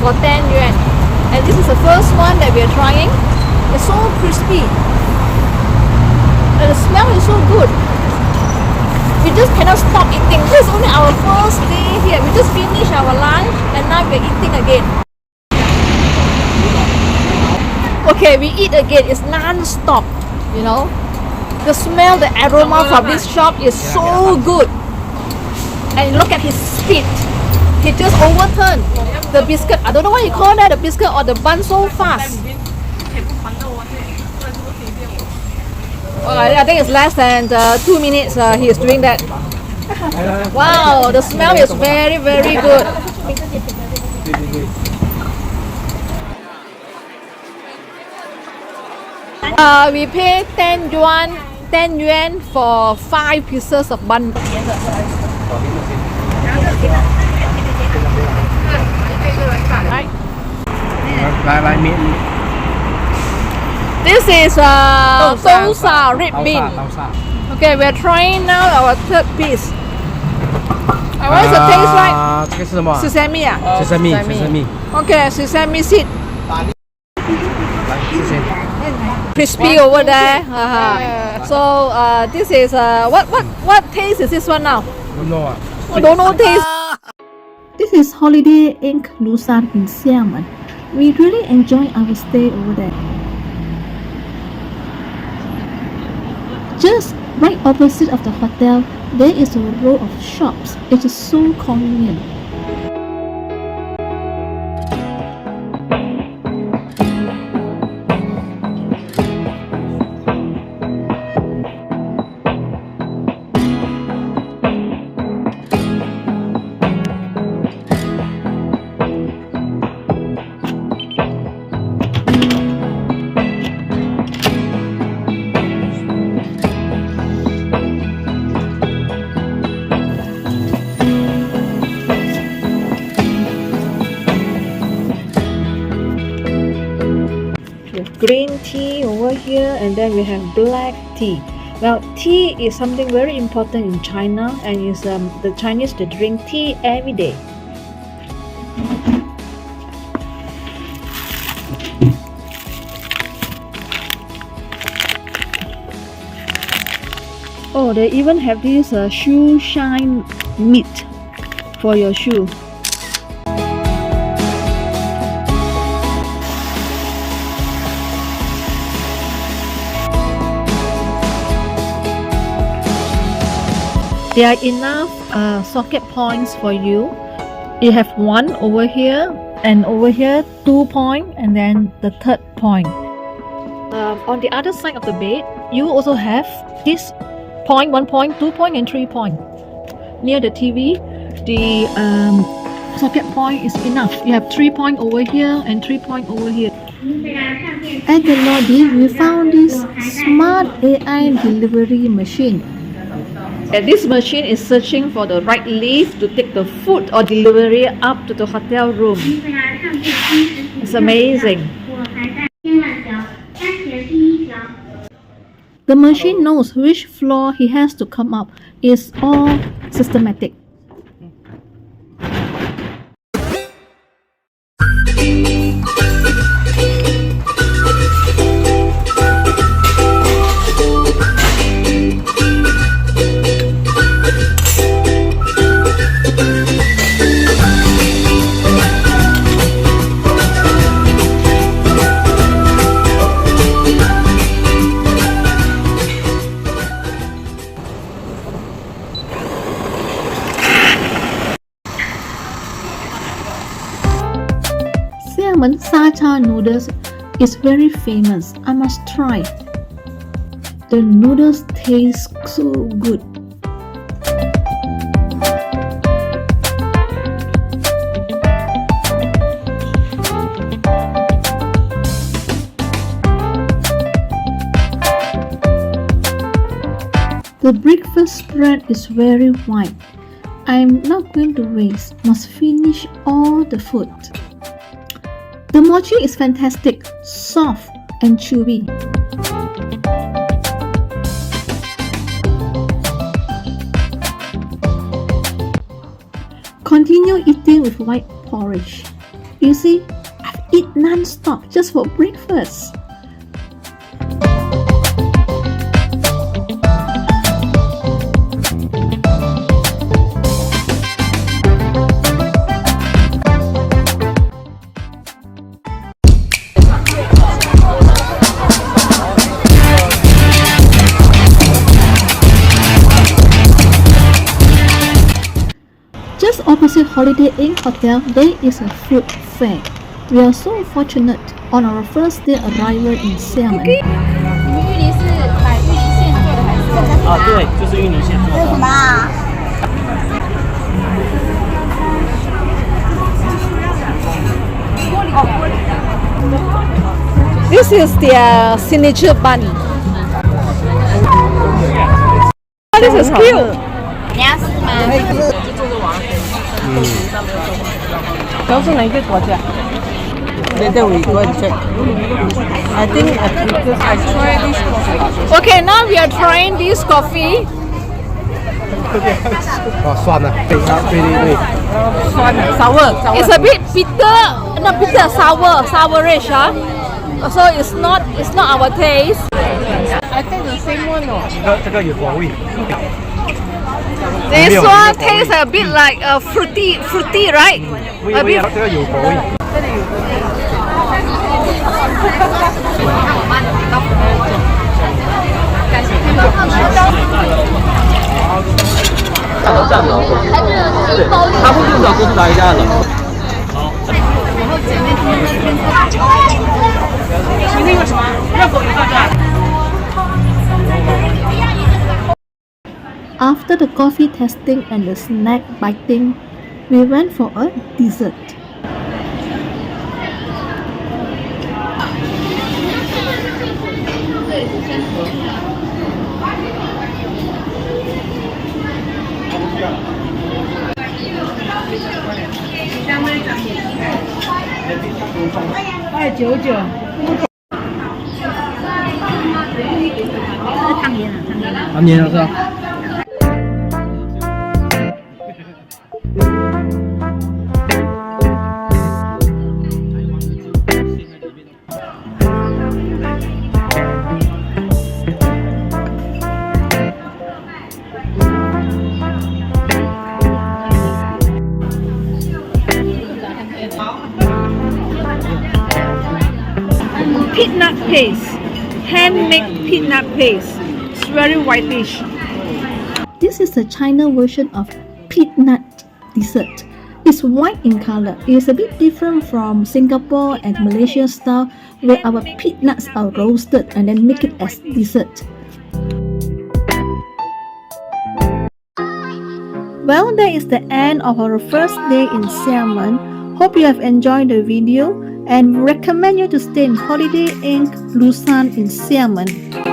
for 10 yuan. And this is the first one that we are trying. It's so crispy. And the smell is so good. We just cannot stop eating. This is only our first day here. We just finished our lunch and now we're eating again. Okay, we eat again. It's non-stop, you know. The smell, the aroma from this shop is so good. And look at his speed. He just overturned the biscuit. I don't know what you call that, the biscuit or the bun, so fast. I think it's less than 2 minutes he is doing that. Wow, the smell is very, very good. We pay 10 yuan for 5 pieces of bun. This is tosa red bean. Okay, we are trying now our third piece. What is the taste like? 这个是什么 Sesame 啊 ？Sesame。 Okay, sesame seed. Crispy over there. So this is what taste is this one now? Don't know taste. This is Holiday Inn Lushan in Xiamen. We really enjoy our stay over there. Just right opposite of the hotel, there is a row of shops. It is so convenient. Green tea over here, and then we have black tea. Well, tea is something very important in China, and is the Chinese, they drink tea every day. Oh, they even have this shoe shine meat for your shoe. There are enough socket points for you. You have one over here, and over here 2 points, and then the third point. On the other side of the bed, you also have this point, 1 point, 2 point, and 3 point. Near the TV, the socket point is enough. You have 3 point over here and 3 point over here. At the lobby, we found this smart AI delivery machine. And this machine is searching for the right lift to take the food or delivery up to the hotel room. It's amazing. The machine knows which floor he has to come up. It's all systematic. Xiamen Sacha noodles is very famous. I must try. The noodles taste so good. The breakfast spread is very wide. I'm not going to waste. Must finish all the food. The mochi is fantastic, soft and chewy. Continue eating with white porridge. You see, I've eaten non-stop just for breakfast. Just opposite Holiday Inn Hotel, there is a food fair. We are so fortunate on our first day arrival in Xiamen. 芋泥是买芋泥馅做的还是？啊，对，就是芋泥馅做的。什么啊？ This is their signature bun. Oh, this is cute. 你要试吗？都是哪个国家？Later we go and check. I think because I try this coffee. Okay, now we are trying this coffee. 哦，酸了，非常对对对。酸sour It's a bit bitter, not bitter, sourish, huh? So it's not our taste. I think the same one 哦。这个有果味。 This one tastes a bit like fruity, right? 味味，这个有果味。大头站了，对，他会用的都是哪一家的？好。今天有什么？热狗一个对。 After the coffee tasting and the snack biting, we went for a dessert. Ăn nhiều sao? Peanut paste, handmade peanut paste. It's very whitish. This is the China version of peanut dessert. It's white in color. It is a bit different from Singapore and Malaysia style where our peanuts are roasted and then make it as dessert. Well, that is the end of our first day in Xiamen. Hope you have enjoyed the video and recommend you to stay in Holiday Inn Lushan in Xiamen.